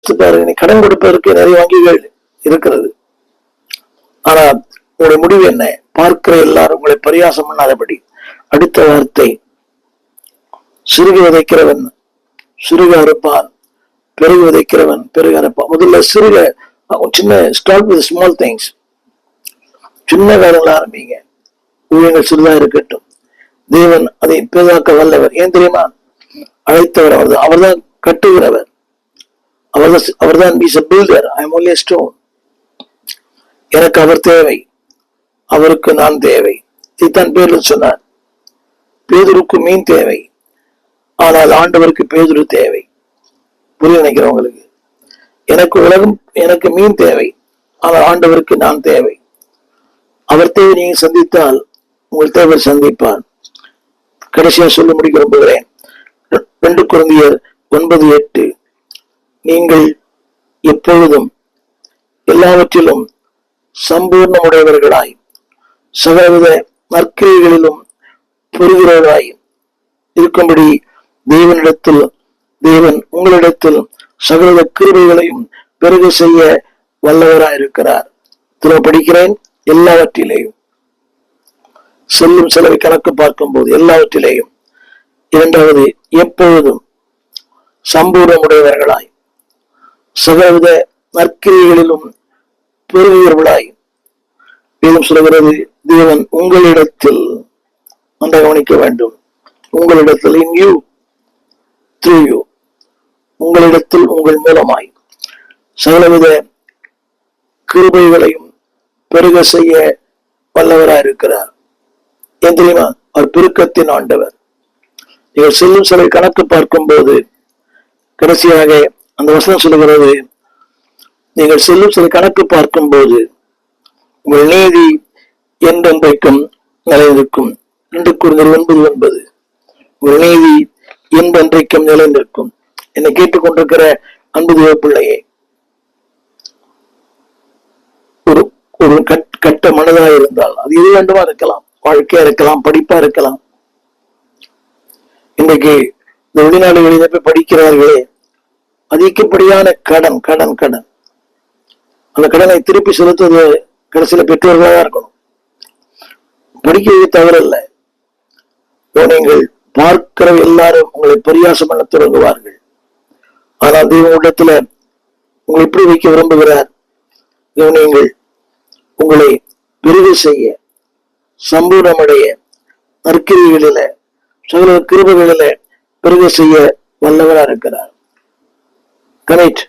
யோசித்து பாருங்க, கடன் கொடுப்பதற்கு நிறைய வங்கிகள் இருக்கிறது. ஆனா உங்களுடைய முடிவு என்ன? பார்க்கிற எல்லாரும் உங்களை பரியாசம் பண்ணாதபடி. அடுத்த வார்த்தை, சிறுக விதைக்கிறவன் சிறுக அறுப்பான், பெருகு விதைக்கிறவன் பெருக அறுப்பான். முதல்ல சிறுக, சின்ன ஸ்டார்ட் வித் ஸ்மால் திங்ஸ். சின்ன காரியங்கள் ஆரம்பிங்க. ஊழியங்கள் சிறிதா இருக்கட்டும். தேவன் அதை பெரிதாக்க வல்லவர். ஏன் தெரியுமா? அழைத்தவர் அவர்தான். அவர்தான் கட்டுகிறவர். அவர்தான் builder. I am only stone. எனக்கு அவர் தேவை, அவருக்கு நான் தேவை. இதுதான் பேர்ல சொன்னார். பேதுருக்கு மீன் தேவை, ஆனால் ஆண்டவருக்கு பேதுரு தேவை. புரிய நினைக்கிறவங்களுக்கு, எனக்கு மீன் தேவை, ஆனால் ஆண்டவருக்கு நான் தேவை. அவர் தேவை நீங்க சந்தித்தால் உங்கள் தேவை சந்திப்பார். கடைசியா சொல்ல முடிக்க விரும்புகிறேன். 2 கொரிந்தியர் 9:8, நீங்கள் எப்பொழுதும் எல்லாவற்றிலும் சம்பூர்ணமுடையவர்களாய் சகலவித நற்கிரியைகளிலும் பெறுகிறவர்களாய் இருக்கும்படி தேவன் உங்களிடத்தில் சகல கிருபைகளையும் பெருக செய்ய வல்லவராயிருக்கிறார். திரும்ப படிக்கிறேன். எல்லாவற்றிலேயும், செல்லும் செலவை கணக்கு பார்க்கும் போது எல்லாவற்றிலேயும். 2வது, எப்பொழுதும் சம்பூர்ணமுடையவர்களாய் சகலவித நற்கிரியைகளிலும் பெறுகிறவர்களாய். வேதம் சொல்கிறது, தேவன் உங்களிடத்தில், நன்றாக கவனிக்க வேண்டும், உங்களிடத்தில், இன் யூ, த்ரூ யூ, உங்களிடத்தில் உங்கள் மூலமாய் சகலவித கிருபைகளையும் பெருக செய்ய வல்லவராயிருக்கிறார். ஏன் தெரியுமா? அவர் பெருக்கத்தின் ஆண்டவர். நீங்கள் செல்லும் சிலை கணக்கு பார்க்கும் போது கடைசியாக அந்த வசனம் சொல்லுகிறது, நீங்கள் செல்லும் சிலை கணக்கு பார்க்கும் போது உங்கள் நீதி என்றென்றைக்கும் நிலைநிற்கும். 2 கொரிந்தியர் 9:9. உங்கள் நீதி என்றென்றைக்கும் நிலைநிற்கும். என்னை கேட்டுக்கொண்டிருக்கிற அன்பு தேவ பிள்ளையே, ஒரு கட்ட மனதாக இருந்தால் அது எது வேண்டுமா இருக்கலாம். வாழ்க்கையா இருக்கலாம், படிப்பா இருக்கலாம். இன்றைக்கு இந்த வெளிநாடுகளில் போய் படிக்கிறார்களே, அதிகப்படியான கடன் கடன் கடன். அந்த கடனை திருப்பி செலுத்துவது கடைசியில பெற்றோர்களாக இருக்கணும். படிக்கிறது தவறல்ல. நீங்கள் பார்க்கிற எல்லாரும் உங்களை பரியாசம் பண்ண தொடங்குவார்கள். ஆனால் தேவனிடத்துல உங்களை எப்படி வைக்க விரும்புகிறார்? நீங்கள் உங்களை பெருக செய்ய, சம்பூர்ணமடைய, நற்கிரிகளில, சகல கிருபைகளில பெருக செய்ய வல்லவராக இருக்கிறார். கரெக்ட்.